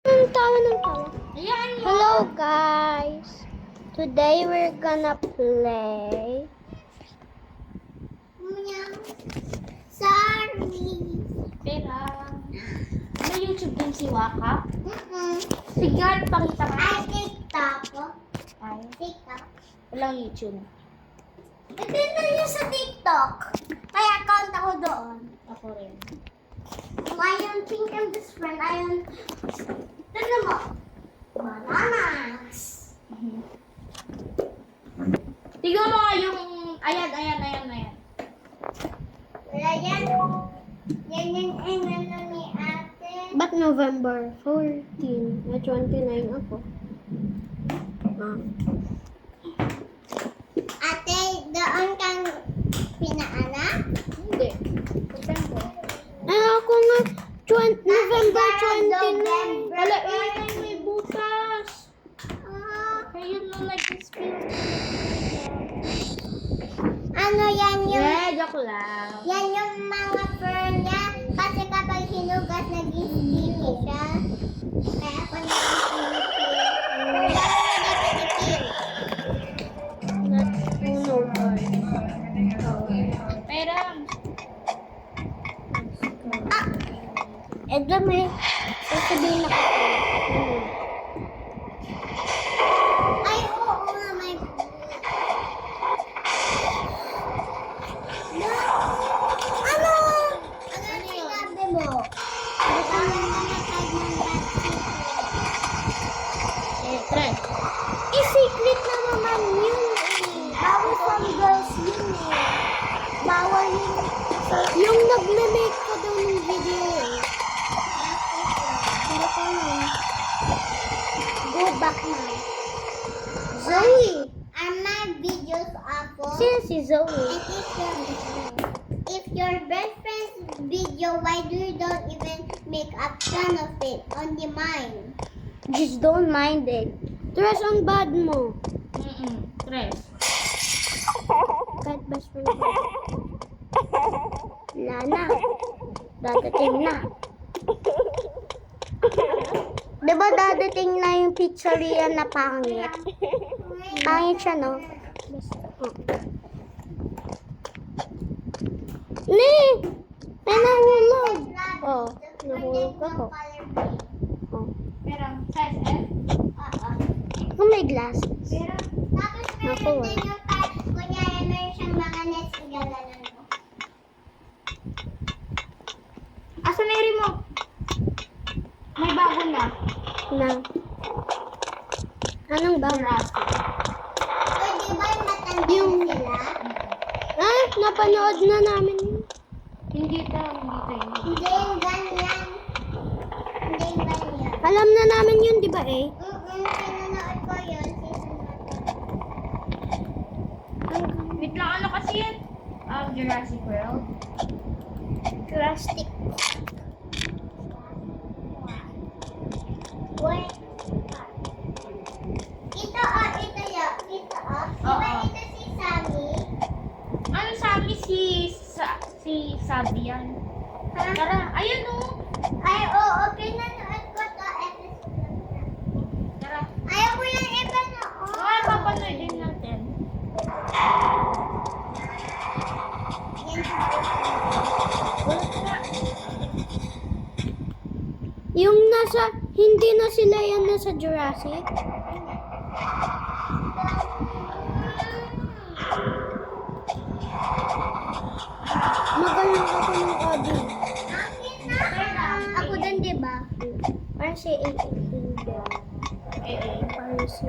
Ang tawa ng tawa. Ayan mo. Hello guys! Today we're gonna play Sorry. Pera. May YouTube din si Waka. Sige, pakita ka. Ay, TikTok. Ay, TikTok. walang YouTube. Nagtinda niyo sa TikTok. May account ako doon. Ako rin. Ayun, pink and best friend. Ayun. Tignan mo. Bananas. Tignan mo nga yung... Ayan. Wala yan. Yan ano ni ate. ba't November 14? Na 29 ako. Ah. Ate, doon kang pinaanak? Hindi. September. Ako nga, November 29. Wala, may butas. Ah, Ayun mo like this film. ano yan yung... Joke lang. Yan yung mga fur niya. Kasi kapag hinugas, naging sticky siya. Kaya ako naging Wala na naging That's Uno card. Pero, Ito may sasabihin na kasi. Ay, oo nga, may... Ano? Ano sinabi mo? Bawal na matag ng vaccine. try. I-secret na naman yun eh. Bawal sa girls yun eh. Bawal yun. Yung nagme-make ka daw ng video eh. Hindi ko yun. Go back now. Zoe! Are my videos awful? Sino si Zoe? And if your best friend's video, why do you don't even make up fun of it? Only mine. Just don't mind it. Dress on bad mo. Try. Kahit best friend ko. Wala na. Dadating na. Diba dadating na yung pizzeria na pangit? Pangit siya, no? Oh. Ne! Ay, nahulog. Oh, nahulog ako. Oh. Pero, size F? Kung may glasses. Pero, tapos meron Ako, din yung kahit kunyari meron siyang mga nets galanan mo. Asan na yung remote? May bago na. Na. Anong ba? Jurassic. Uy, di ba matanda Yung- sila? Ah, napanood na namin yun. Hindi daw, hindi tayo. Hindi yung ganyan. Hindi yung ganyan. Alam na namin yun, di ba eh? Pinanood ko yun. Wait lang, ano kasi yan? Jurassic World. Drastic. Wait. Ito ito yun. Ito Di ba Oo. ito si Sammy? Ano sabi si Sabi yan? Ha? Tara, ayun o. Ay, oo. Pinanood ko to episode lang na. Tara. Ayaw ko yung iba na. Okay, papanood din natin. Yan. Ulit na. Yung nasa, hindi na sila yan nasa Jurassic. Magaling ako ng audio. Akin na. Ako din, di ba? Parang si 8. Eh, eh. Parang si...